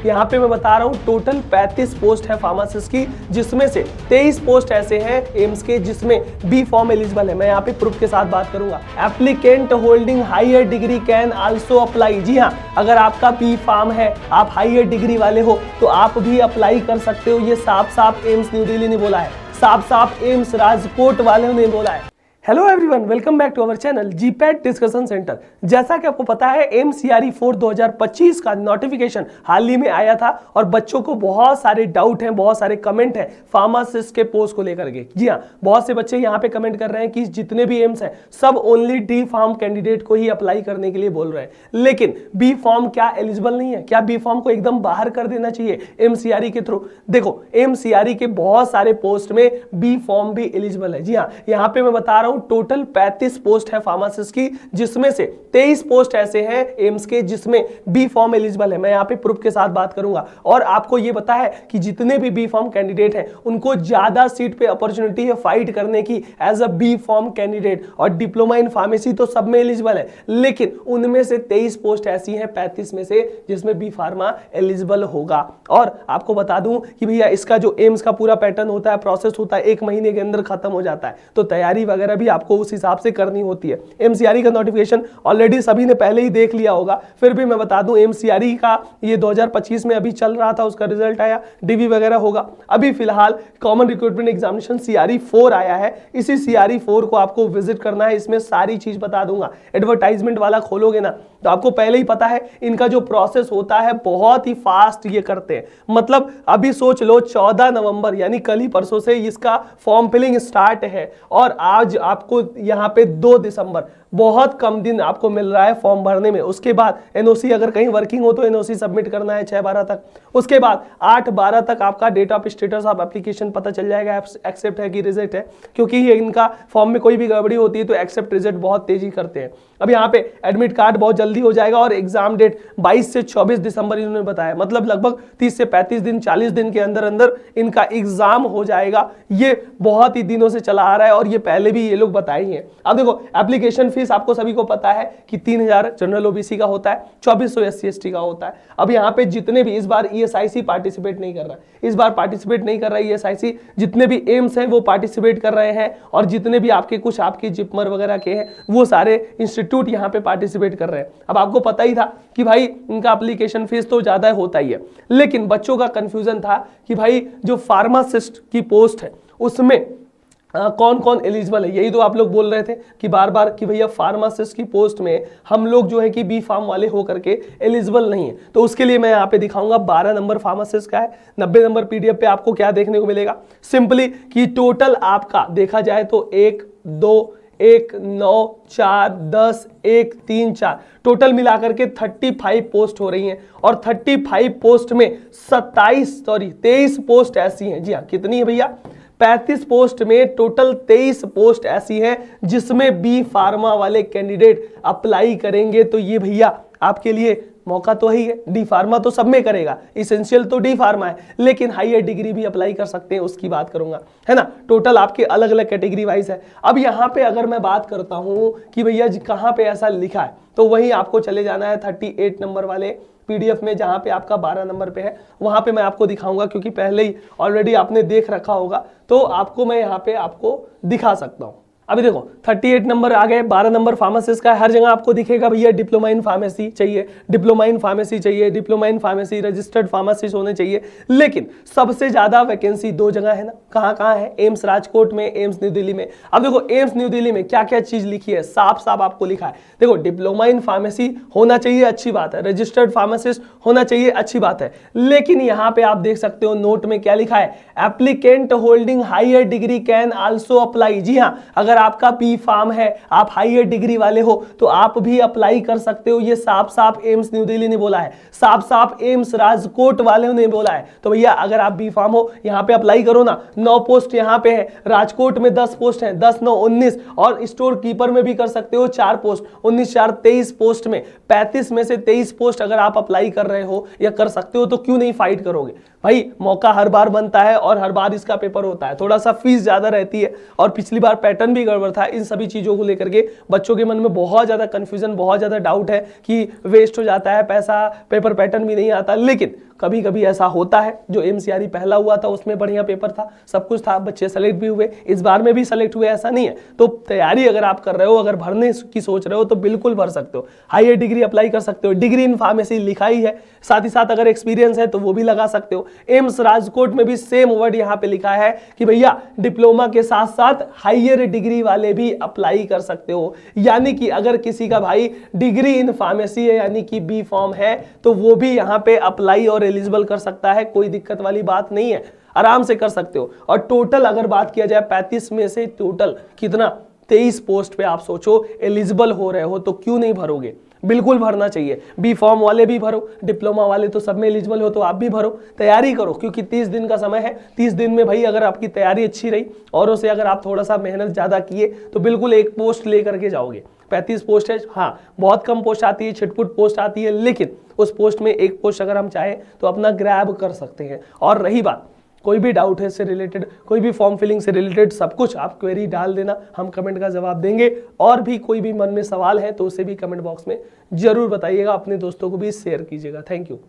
यहाँ पे मैं बता रहा हूँ टोटल 35 पोस्ट है फार्मासिस्ट की, जिसमें से 23 पोस्ट ऐसे हैं एम्स के जिसमें बी फॉर्म एलिजिबल है। मैं यहाँ पे प्रूफ के साथ बात करूंगा। Applicant holding higher degree can also apply. जी हाँ, अगर आपका बी फार्म है, आप हायर डिग्री वाले हो तो आप भी अप्लाई कर सकते हो। ये साफ साफ एम्स न्यू दिल्ली ने बोला है, साफ साफ एम्स राजकोट वालों ने बोला है। Hello everyone, welcome back to our channel GPAT discussion centre. जैसा कि आपको पता है एमसीआरई 4 2025 का नोटिफिकेशन हाल ही में आया था और बच्चों को बहुत सारे डाउट हैं, बहुत सारे कमेंट हैं फार्मासिस्ट के पोस्ट को लेकर के। जी हाँ, बहुत से बच्चे यहाँ पे कमेंट कर रहे हैं कि जितने भी एम्स हैं सब ओनली डी फार्म कैंडिडेट को ही अप्लाई करने के लिए बोल रहे हैं, लेकिन बी फॉर्म क्या एलिजिबल नहीं है? क्या बी फॉर्म को एकदम बाहर कर देना चाहिए एमसीआरई के थ्रू? देखो, एमसीआरई के बहुत सारे पोस्ट में बी फॉर्म भी एलिजिबल है। जी हाँ, यहाँ पे मैं बता रहा हूं टोटल 35 पोस्ट है फार्मासिस्ट की, जिसमें से 23 पोस्ट ऐसे हैं एम्स के जिसमें बी फॉर्म एलिजिबल है। मैं यहाँ पे प्रूफ के साथ बात करूंगा और आपको ये पता है कि जितने भी बी फॉर्म कैंडिडेट हैं उनको ज्यादा सीट पे अपॉर्चुनिटी है फाइट करने की as a B pharm candidate, और डिप्लोमा इन फार्मेसी तो सब में एलिजिबल है, लेकिन उनमें से 23 पोस्ट ऐसी हैं 35 में से जिसमें बी फार्मा एलिजिबल होगा। और आपको बता दूं कि भैया इसका जो एम्स का पूरा पैटर्न होता है, प्रोसेस होता है, 1 महीने के अंदर खत्म हो जाता है, तो तैयारी वगैरह भी आपको उस हिसाब से करनी होती है। एमसीआरई का नोटिफिकेशन ऑलरेडी सभी ने पहले ही देख लिया होगा, फिर भी मैं बता दूं एमसीआरई का ये 2025 में अभी चल रहा था, उसका रिजल्ट आया, डीवी वगैरह होगा। अभी फिलहाल कॉमन रिक्रूटमेंट एग्जामिनेशन सीआरई 4 आया है, इसी सीआरई 4 को आपको विजिट करना है, इसमें सारी चीज बता दूंगा। एडवर्टाइजमेंट वाला खोलोगे ना तो आपको पहले ही पता है इनका जो प्रोसेस होता है बहुत ही फास्ट ये करते हैं। मतलब अभी सोच लो 14 नवंबर यानी कल ही परसों से इसका फॉर्म फिलिंग स्टार्ट है और आज आपको यहाँ पे 2 दिसंबर, बहुत कम दिन आपको मिल रहा है फॉर्म भरने में। उसके बाद एनओसी अगर कहीं वर्किंग हो तो एनओसी सबमिट करना है 6/12 तक। उसके बाद 8/12 तक आपका date of status of application पता चल जाएगा, एक्सेप्ट है कि रिजेक्ट है, क्योंकि ये इनका फॉर्म में कोई भी गड़बड़ी होती है तो एक्सेप्ट रिजेक्ट बहुत तेजी करते हैं। अब यहाँ पे एडमिट कार्ड बहुत जल्दी हो जाएगा और एग्जाम डेट 22 से 24 दिसंबर इन्होंने बताया, मतलब लगभग 30 से 35 दिन 40 दिन के अंदर अंदर इनका एग्जाम हो जाएगा। ये बहुत ही दिनों से चला आ रहा है और ये पहले भी ये लोग बताए ही हैं। अब देखो, एप्लीकेशन फीस आपको सभी को पता है कि 3000 जनरल ओबीसी का होता है, 2400 एससी एसटी का होता है। अब यहाँ पे जितने भी इस बार ईएसआईसी पार्टिसिपेट नहीं कर रहा है, इस बार पार्टिसिपेट नहीं कर रहा है ईएसआईसी, जितने भी एम्स हैं वो पार्टिसिपेट कर रहे हैं और जितने भी आपके कुछ आपके जिपमर वगैरह के हैं वो सारे इंस्टीट्यूट यहाँ पे पार्टिसिपेट कर रहे हैं। अब आपको पता ही था कि भाई इनका एप्लीकेशन फीस तो ज्यादा होता ही है, लेकिन बच्चों का कंफ्यूजन था कि भाई जो फार्मासिस्ट की पोस्ट है उसमें कौन कौन एलिजिबल है। यही तो आप लोग बोल रहे थे कि बार बार कि भैया फार्मासिस्ट की पोस्ट में हम लोग जो है कि बी फार्म वाले हो करके एलिजिबल नहीं है। तो उसके लिए मैं यहाँ पे दिखाऊंगा 12 नंबर फार्मासिस्ट का है, 90 नंबर पीडीएफ पे आपको क्या देखने को मिलेगा, सिंपली कि टोटल आपका देखा जाए तो 1 2 1 9 4 10 1 3 4 टोटल मिलाकर के 35 पोस्ट हो रही हैं और 35 पोस्ट में 23 पोस्ट ऐसी हैं। जी हाँ, कितनी है भैया? 35 पोस्ट में टोटल 23 पोस्ट ऐसी हैं जिसमें बी फार्मा वाले कैंडिडेट अप्लाई करेंगे। तो ये भैया आपके लिए मौका तो ही है। डी फार्मा तो सब में करेगा, इसेंशियल तो डी फार्मा है, लेकिन हायर डिग्री भी अप्लाई कर सकते हैं, उसकी बात करूंगा, है ना। टोटल आपके अलग अलग कैटेगरी वाइज है। अब यहाँ पे अगर मैं बात करता हूं कि भैया कहां पे ऐसा लिखा है, तो वहीं आपको चले जाना है 38 नंबर वाले पीडीएफ में, जहां पे आपका 12 नंबर पे है, वहां पे मैं आपको दिखाऊंगा, क्योंकि पहले ही ऑलरेडी आपने देख रखा होगा, तो आपको मैं यहाँ पे आपको दिखा सकता हूं। अभी देखो 38 नंबर आ गए, 12 नंबर फार्मासिस्ट का। हर जगह आपको दिखेगा भैया डिप्लोमा इन फार्मेसी चाहिए, डिप्लोमा इन फार्मेसी चाहिए, diploma in pharmacy registered pharmacist होने चाहिए, लेकिन सबसे ज्यादा वैकेंसी 2 जगह है ना। कहाँ कहाँ है? एम्स राजकोट में, एम्स न्यू दिल्ली में। अब देखो एम्स न्यू दिल्ली में क्या क्या चीज लिखी है, साफ साफ आपको लिखा है। देखो, डिप्लोमा इन फार्मेसी होना चाहिए, अच्छी बात है, रजिस्टर्ड फार्मासिस्ट होना चाहिए, अच्छी बात है, लेकिन यहाँ पे आप देख सकते हो नोट में क्या लिखा है, applicant holding higher degree can also apply. जी हाँ, अगर आपका बी फार्म है, आप हायर डिग्री वाले हो तो आप भी अप्लाई कर सकते हो। ये साफ साफ एम्स न्यू दिल्ली ने बोला है, साफ साफ एम्स राजकोट वाले ने बोला है। तो भैया अगर आप बी फार्म हो यहाँ पे अप्लाई करो ना। 9 पोस्ट यहाँ पे है, राजकोट में 10 पोस्ट है, 10 9 19, और स्टोर कीपर में भी कर सकते हो 4 पोस्ट, 19 4 23 पोस्ट में 35 में से 23 पोस्ट अगर आप अप्लाई कर रहे हो या कर सकते हो तो क्यों नहीं फाइट करोगे भाई। मौका हर बार बनता है और हर बार इसका पेपर होता है, थोड़ा सा फीस ज्यादा रहती है और पिछली बार पैटर्न भी गड़बड़ था। इन सभी चीजों को लेकर के बच्चों के मन में बहुत ज्यादा कंफ्यूजन, बहुत ज्यादा डाउट है कि वेस्ट हो जाता है पैसा, पेपर पैटर्न भी नहीं आता, लेकिन कभी कभी ऐसा होता है, जो एमसीआरई पहला हुआ था उसमें बढ़िया पेपर था, सब कुछ था, बच्चे सेलेक्ट भी हुए, इस बार में भी सेलेक्ट हुए, ऐसा नहीं है। तो तैयारी अगर आप कर रहे हो, अगर भरने की सोच रहे हो तो बिल्कुल भर सकते हो, हायर डिग्री अप्लाई कर सकते हो, डिग्री इन फार्मेसी लिखा ही है, साथ ही साथ अगर एक्सपीरियंस है तो वो भी लगा सकते हो। एम्स राजकोट में भी सेम वर्ड यहाँ पे लिखा है कि भैया डिप्लोमा के साथ साथ हायर डिग्री वाले भी अप्लाई कर सकते हो। यानी कि अगर किसी का भाई डिग्री इन फार्मेसी है यानी कि बी फॉर्म है तो वो भी यहाँ पे अप्लाई और एलिजिबल कर सकता है, कोई दिक्कत वाली बात नहीं है, आराम से कर सकते हो। और टोटल अगर बात किया जाए 35 में से टोटल कितना 23 पोस्ट पे आप सोचो एलिजिबल हो रहे हो तो क्यों नहीं भरोगे, बिल्कुल भरना चाहिए। बी फॉर्म वाले भी भरो, डिप्लोमा वाले तो सब में एलिजिबल हो तो आप भी भरो, तैयारी करो, क्योंकि 30 दिन का समय है। 30 दिन में भाई अगर आपकी तैयारी अच्छी रही और उसे अगर आप थोड़ा सा मेहनत ज़्यादा किए तो बिल्कुल एक पोस्ट लेकर के जाओगे। 35 पोस्ट है, हाँ बहुत कम पोस्ट आती है, छिटपुट पोस्ट आती है, लेकिन उस पोस्ट में एक पोस्ट अगर हम चाहें तो अपना ग्रैब कर सकते हैं। और रही बात कोई भी डाउट है इससे रिलेटेड, कोई भी फॉर्म फिलिंग से रिलेटेड, सब कुछ आप क्वेरी डाल देना, हम कमेंट का जवाब देंगे। और भी कोई भी मन में सवाल है तो उसे भी कमेंट बॉक्स में जरूर बताइएगा, अपने दोस्तों को भी शेयर कीजिएगा। Thank you.